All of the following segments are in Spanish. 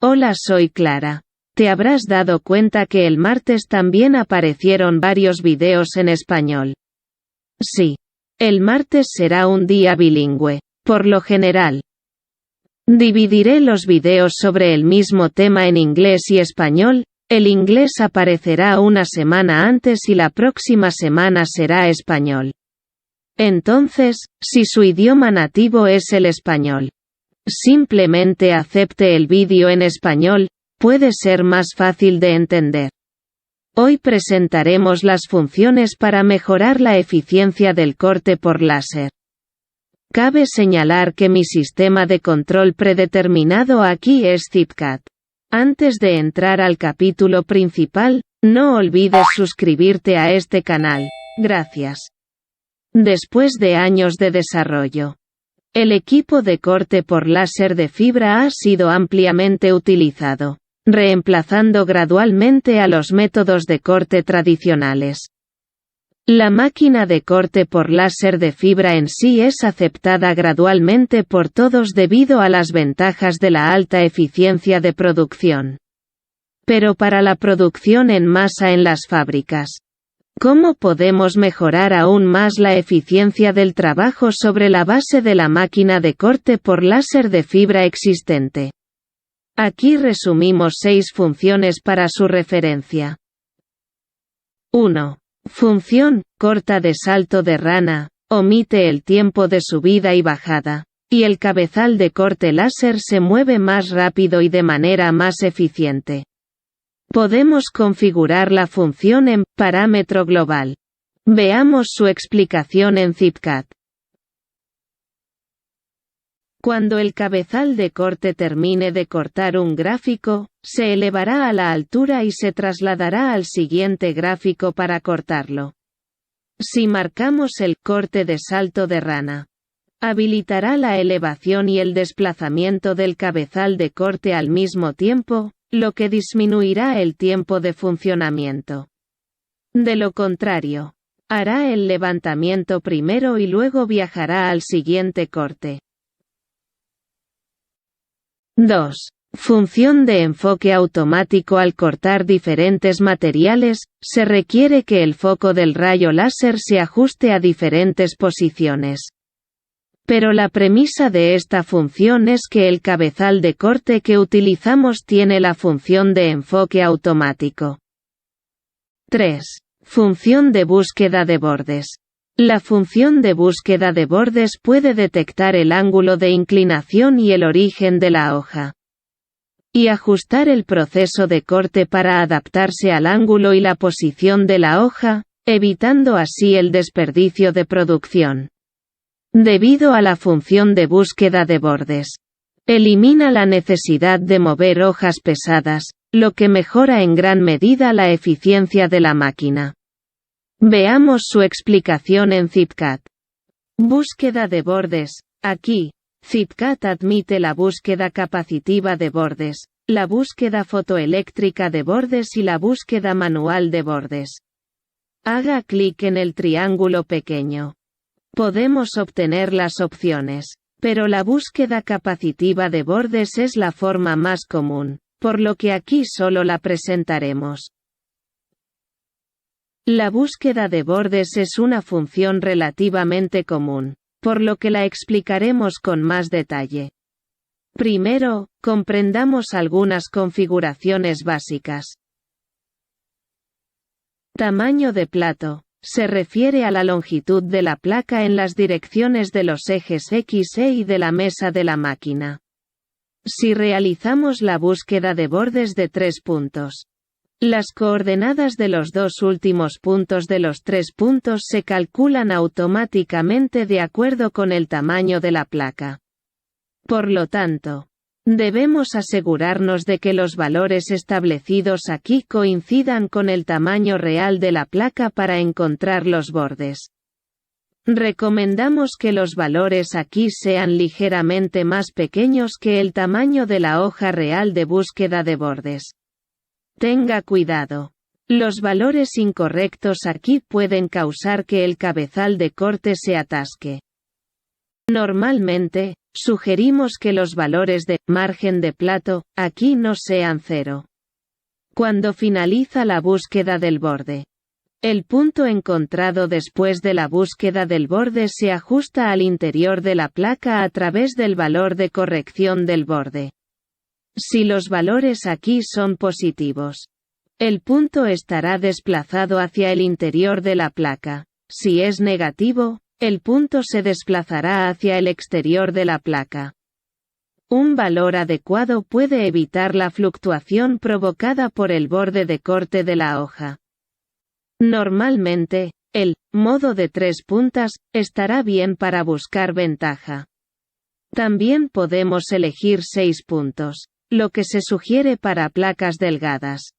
Hola, soy Clara. Te habrás dado cuenta que el martes también aparecieron varios videos en español. Sí. El martes será un día bilingüe, por lo general. Dividiré los videos sobre el mismo tema en inglés y español. El inglés aparecerá una semana antes y la próxima semana será español. Entonces, si su idioma nativo es el español, simplemente acepte el vídeo en español, puede ser más fácil de entender. Hoy presentaremos las funciones para mejorar la eficiencia del corte por láser. Cabe señalar que mi sistema de control predeterminado aquí es ZipCut. Antes de entrar al capítulo principal, no olvides suscribirte a este canal. Gracias. Después de años de desarrollo, el equipo de corte por láser de fibra ha sido ampliamente utilizado, reemplazando gradualmente a los métodos de corte tradicionales. La máquina de corte por láser de fibra en sí es aceptada gradualmente por todos debido a las ventajas de la alta eficiencia de producción. Pero para la producción en masa en las fábricas, ¿cómo podemos mejorar aún más la eficiencia del trabajo sobre la base de la máquina de corte por láser de fibra existente? Aquí resumimos 6 funciones para su referencia. 1. Función, corta de salto de rana, omite el tiempo de subida y bajada, y el cabezal de corte láser se mueve más rápido y de manera más eficiente. Podemos configurar la función en parámetro global. Veamos su explicación en ZipCut. Cuando el cabezal de corte termine de cortar un gráfico, se elevará a la altura y se trasladará al siguiente gráfico para cortarlo. Si marcamos el corte de salto de rana, habilitará la elevación y el desplazamiento del cabezal de corte al mismo tiempo, lo que disminuirá el tiempo de funcionamiento. De lo contrario, hará el levantamiento primero y luego viajará al siguiente corte. 2. Función de enfoque automático. Al cortar diferentes materiales, se requiere que el foco del rayo láser se ajuste a diferentes posiciones. Pero la premisa de esta función es que el cabezal de corte que utilizamos tiene la función de enfoque automático. 3. Función de búsqueda de bordes. La función de búsqueda de bordes puede detectar el ángulo de inclinación y el origen de la hoja, y ajustar el proceso de corte para adaptarse al ángulo y la posición de la hoja, evitando así el desperdicio de producción. Debido a la función de búsqueda de bordes, elimina la necesidad de mover hojas pesadas, lo que mejora en gran medida la eficiencia de la máquina. Veamos su explicación en ZipCut. Búsqueda de bordes. Aquí, ZipCut admite la búsqueda capacitiva de bordes, la búsqueda fotoeléctrica de bordes y la búsqueda manual de bordes. Haga clic en el triángulo pequeño. Podemos obtener las opciones, pero la búsqueda capacitiva de bordes es la forma más común, por lo que aquí solo la presentaremos. La búsqueda de bordes es una función relativamente común, por lo que la explicaremos con más detalle. Primero, comprendamos algunas configuraciones básicas. Tamaño de plato. Se refiere a la longitud de la placa en las direcciones de los ejes X, E y de la mesa de la máquina. Si realizamos la búsqueda de bordes de 3 puntos, las coordenadas de los 2 últimos puntos de los 3 puntos se calculan automáticamente de acuerdo con el tamaño de la placa. Por lo tanto, debemos asegurarnos de que los valores establecidos aquí coincidan con el tamaño real de la placa para encontrar los bordes. Recomendamos que los valores aquí sean ligeramente más pequeños que el tamaño de la hoja real de búsqueda de bordes. Tenga cuidado. Los valores incorrectos aquí pueden causar que el cabezal de corte se atasque. Normalmente, sugerimos que los valores de margen de plato aquí no sean 0. Cuando finaliza la búsqueda del borde, el punto encontrado después de la búsqueda del borde se ajusta al interior de la placa a través del valor de corrección del borde. Si los valores aquí son positivos, el punto estará desplazado hacia el interior de la placa. Si es negativo, el punto se desplazará hacia el exterior de la placa. Un valor adecuado puede evitar la fluctuación provocada por el borde de corte de la hoja. Normalmente, el modo de 3 puntas estará bien para buscar ventaja. También podemos elegir 6 puntos, lo que se sugiere para placas delgadas.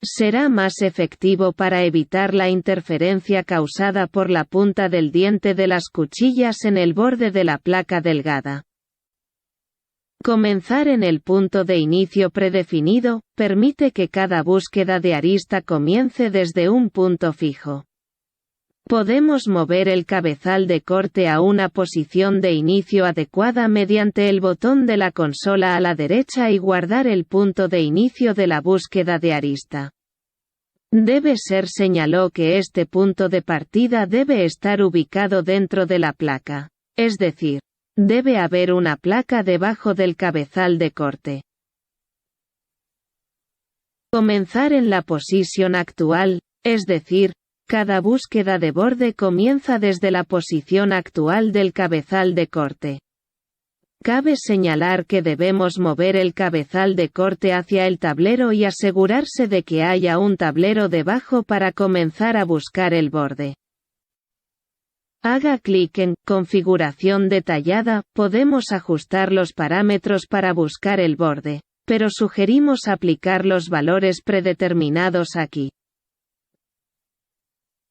Será más efectivo para evitar la interferencia causada por la punta del diente de las cuchillas en el borde de la placa delgada. Comenzar en el punto de inicio predefinido permite que cada búsqueda de arista comience desde un punto fijo. Podemos mover el cabezal de corte a una posición de inicio adecuada mediante el botón de la consola a la derecha y guardar el punto de inicio de la búsqueda de arista. Debe ser señaló que este punto de partida debe estar ubicado dentro de la placa, es decir, debe haber una placa debajo del cabezal de corte. Comenzar en la posición actual, es decir, cada búsqueda de borde comienza desde la posición actual del cabezal de corte. Cabe señalar que debemos mover el cabezal de corte hacia el tablero y asegurarse de que haya un tablero debajo para comenzar a buscar el borde. Haga clic en Configuración detallada, podemos ajustar los parámetros para buscar el borde, pero sugerimos aplicar los valores predeterminados aquí.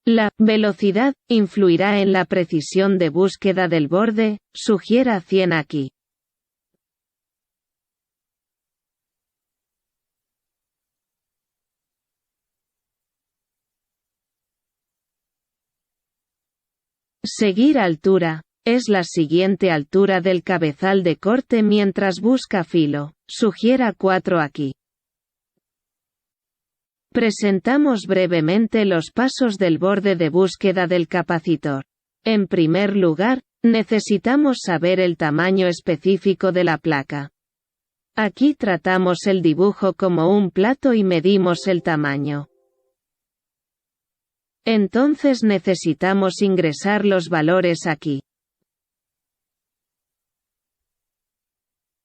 La velocidad influirá en la precisión de búsqueda del borde, sugiera 100 aquí. Seguir altura, es la siguiente altura del cabezal de corte mientras busca filo, sugiera 4 aquí. Presentamos brevemente los pasos del borde de búsqueda del capacitor. En primer lugar, necesitamos saber el tamaño específico de la placa. Aquí tratamos el dibujo como un plato y medimos el tamaño. Entonces necesitamos ingresar los valores aquí.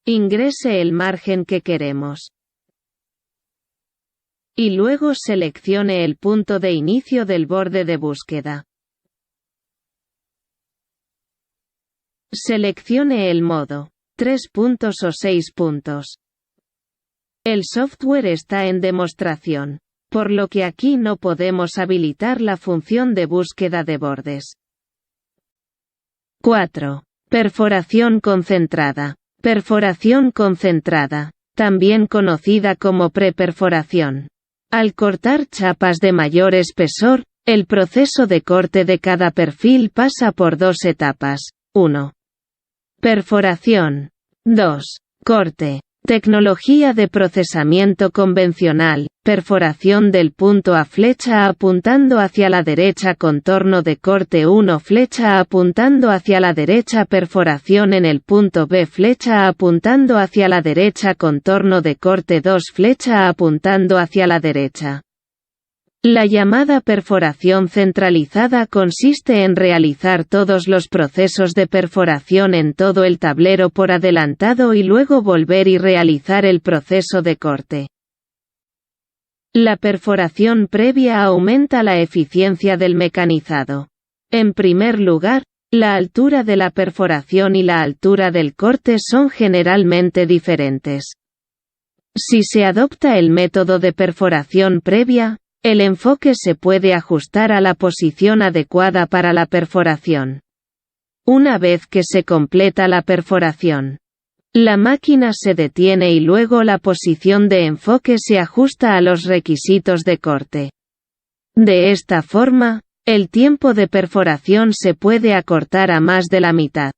Ingrese el margen que queremos. Y luego seleccione el punto de inicio del borde de búsqueda. Seleccione el modo, 3 puntos o 6 puntos. El software está en demostración, por lo que aquí no podemos habilitar la función de búsqueda de bordes. 4. Perforación concentrada. Perforación concentrada, también conocida como preperforación. Al cortar chapas de mayor espesor, el proceso de corte de cada perfil pasa por 2 etapas. 1. Perforación. 2. Corte. Tecnología de procesamiento convencional, perforación del punto A flecha apuntando hacia la derecha contorno de corte 1 flecha apuntando hacia la derecha perforación en el punto B flecha apuntando hacia la derecha contorno de corte 2 flecha apuntando hacia la derecha. La llamada perforación centralizada consiste en realizar todos los procesos de perforación en todo el tablero por adelantado y luego volver y realizar el proceso de corte. La perforación previa aumenta la eficiencia del mecanizado. En primer lugar, la altura de la perforación y la altura del corte son generalmente diferentes. Si se adopta el método de perforación previa, el enfoque se puede ajustar a la posición adecuada para la perforación. Una vez que se completa la perforación, la máquina se detiene y luego la posición de enfoque se ajusta a los requisitos de corte. De esta forma, el tiempo de perforación se puede acortar a más de la mitad.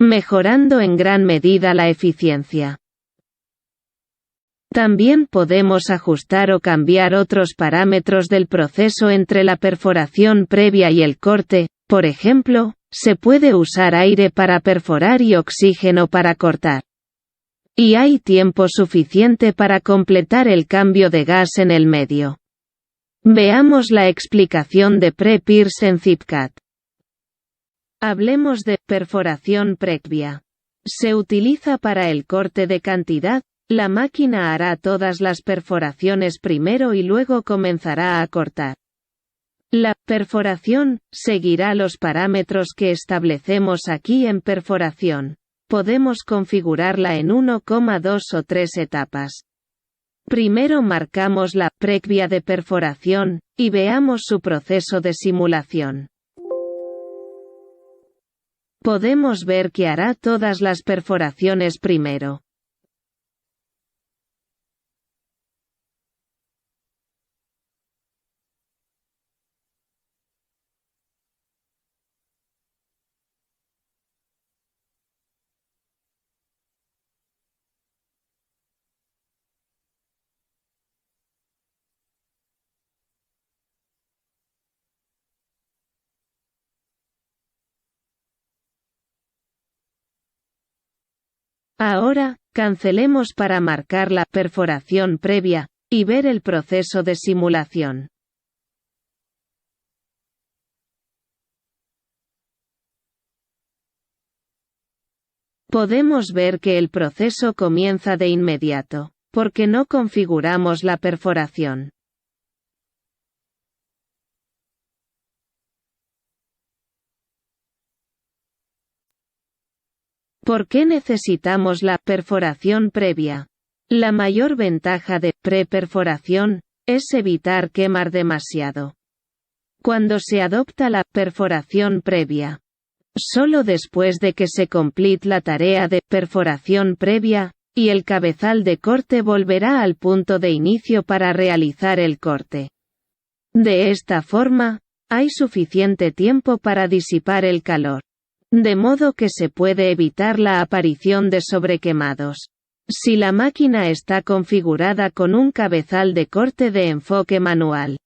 mejorando en gran medida la eficiencia. También podemos ajustar o cambiar otros parámetros del proceso entre la perforación previa y el corte, por ejemplo, se puede usar aire para perforar y oxígeno para cortar. Y hay tiempo suficiente para completar el cambio de gas en el medio. Veamos la explicación de Pre-Pierce en ZipCat. Hablemos de perforación previa. Se utiliza para el corte de cantidad. La máquina hará todas las perforaciones primero y luego comenzará a cortar. La perforación seguirá los parámetros que establecemos aquí en perforación. Podemos configurarla en 1, 2 o 3 etapas. Primero marcamos la previa de perforación, y veamos su proceso de simulación. Podemos ver que hará todas las perforaciones primero. Ahora, cancelemos para marcar la perforación previa, y ver el proceso de simulación. Podemos ver que el proceso comienza de inmediato, porque no configuramos la perforación. ¿Por qué necesitamos la perforación previa? La mayor ventaja de pre-perforación es evitar quemar demasiado. Cuando se adopta la perforación previa, solo después de que se complete la tarea de perforación previa, y el cabezal de corte volverá al punto de inicio para realizar el corte. De esta forma, hay suficiente tiempo para disipar el calor. De modo que se puede evitar la aparición de sobrequemados. Si la máquina está configurada con un cabezal de corte de enfoque manual.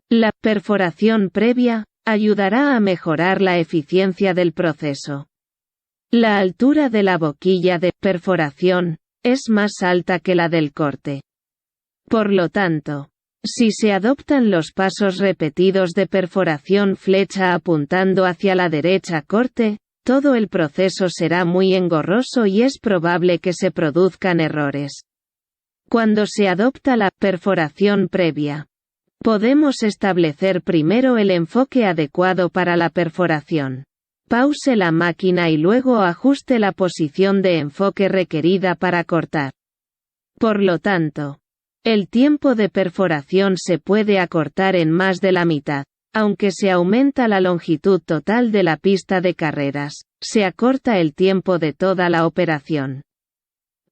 La perforación previa ayudará a mejorar la eficiencia del proceso. La altura de la boquilla de perforación es más alta que la del corte. Por lo tanto, si se adoptan los pasos repetidos de perforación flecha apuntando hacia la derecha corte, todo el proceso será muy engorroso y es probable que se produzcan errores. Cuando se adopta la perforación previa, podemos establecer primero el enfoque adecuado para la perforación. Pause la máquina y luego ajuste la posición de enfoque requerida para cortar. Por lo tanto, el tiempo de perforación se puede acortar en más de la mitad. Aunque se aumenta la longitud total de la pista de carreras, se acorta el tiempo de toda la operación.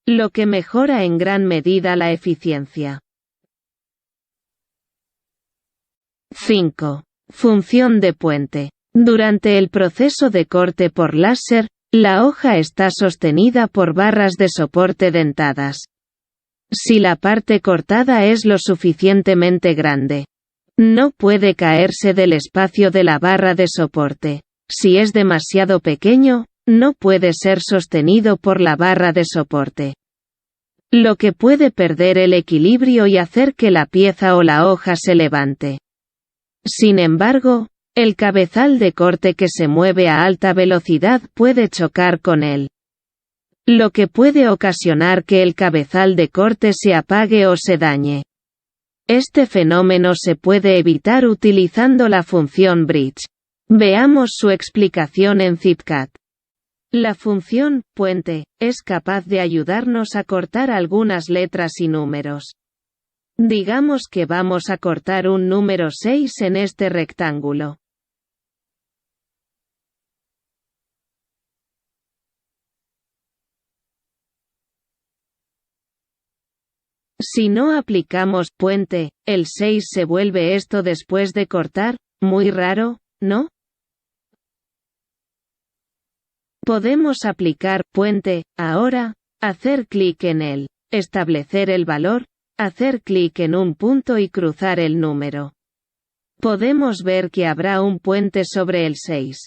Lo que mejora en gran medida la eficiencia. 5. Función de puente. Durante el proceso de corte por láser, la hoja está sostenida por barras de soporte dentadas. Si la parte cortada es lo suficientemente grande, no puede caerse del espacio de la barra de soporte. Si es demasiado pequeño, no puede ser sostenido por la barra de soporte. Lo que puede perder el equilibrio y hacer que la pieza o la hoja se levante. Sin embargo, el cabezal de corte que se mueve a alta velocidad puede chocar con él, lo que puede ocasionar que el cabezal de corte se apague o se dañe. Este fenómeno se puede evitar utilizando la función bridge. Veamos su explicación en ZipCat. La función puente es capaz de ayudarnos a cortar algunas letras y números. Digamos que vamos a cortar un número 6 en este rectángulo. Si no aplicamos puente, el 6 se vuelve esto después de cortar, muy raro, ¿no? Podemos aplicar puente, ahora, hacer clic en él, establecer el valor, hacer clic en un punto y cruzar el número. Podemos ver que habrá un puente sobre el 6.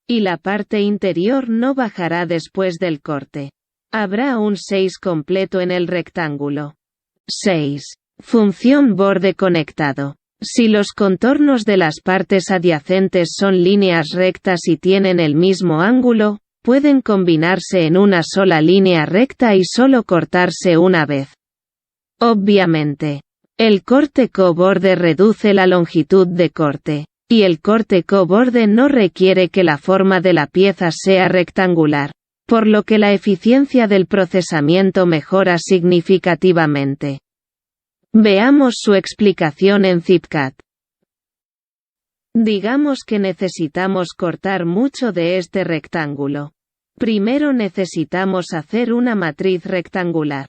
Y la parte interior no bajará después del corte. Habrá un 6 completo en el rectángulo. 6. Función borde conectado. Si los contornos de las partes adyacentes son líneas rectas y tienen el mismo ángulo, pueden combinarse en una sola línea recta y solo cortarse una vez. Obviamente, el corte co-borde reduce la longitud de corte, y el corte co-borde no requiere que la forma de la pieza sea rectangular, por lo que la eficiencia del procesamiento mejora significativamente. Veamos su explicación en ZipCut. Digamos que necesitamos cortar mucho de este rectángulo. Primero necesitamos hacer una matriz rectangular.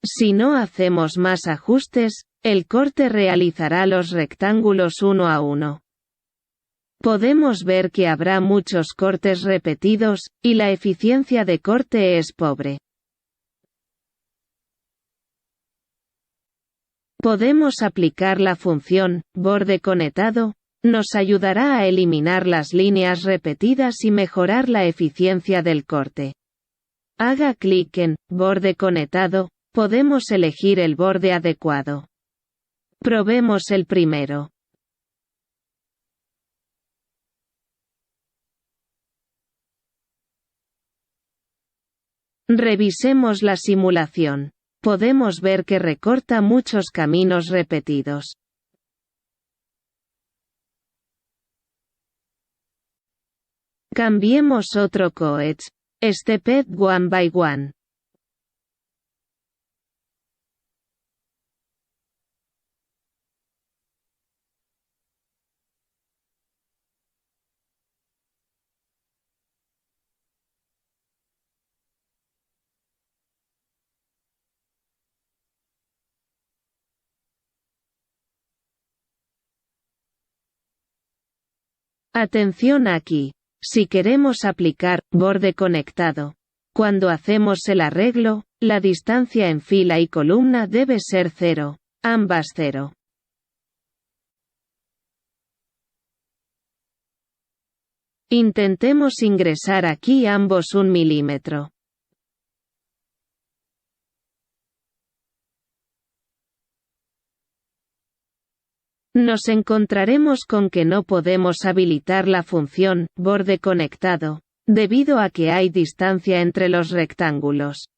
Si no hacemos más ajustes, el corte realizará los rectángulos uno a uno. Podemos ver que habrá muchos cortes repetidos, y la eficiencia de corte es pobre. Podemos aplicar la función borde conectado, nos ayudará a eliminar las líneas repetidas y mejorar la eficiencia del corte. Haga clic en borde conectado, podemos elegir el borde adecuado. Probemos el primero. Revisemos la simulación. Podemos ver que recorta muchos caminos repetidos. Cambiemos otro coet. Step one by one. Atención aquí. Si queremos aplicar borde conectado, cuando hacemos el arreglo, la distancia en fila y columna debe ser 0, ambas 0. Intentemos ingresar aquí ambos 1 milímetro. Nos encontraremos con que no podemos habilitar la función borde conectado, debido a que hay distancia entre los rectángulos.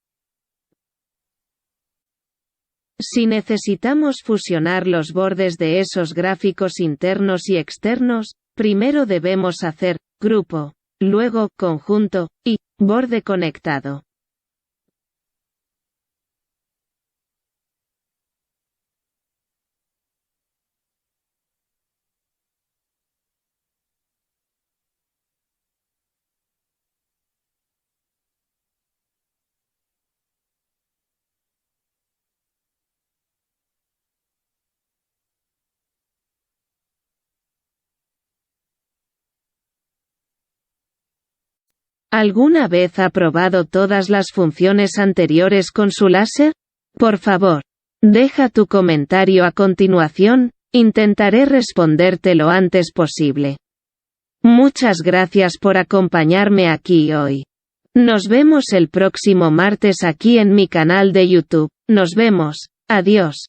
Si necesitamos fusionar los bordes de esos gráficos internos y externos, primero debemos hacer grupo, luego conjunto, y borde conectado. ¿Alguna vez ha probado todas las funciones anteriores con su láser? Por favor, deja tu comentario a continuación, intentaré responderte lo antes posible. Muchas gracias por acompañarme aquí hoy. Nos vemos el próximo martes aquí en mi canal de YouTube. Nos vemos. Adiós.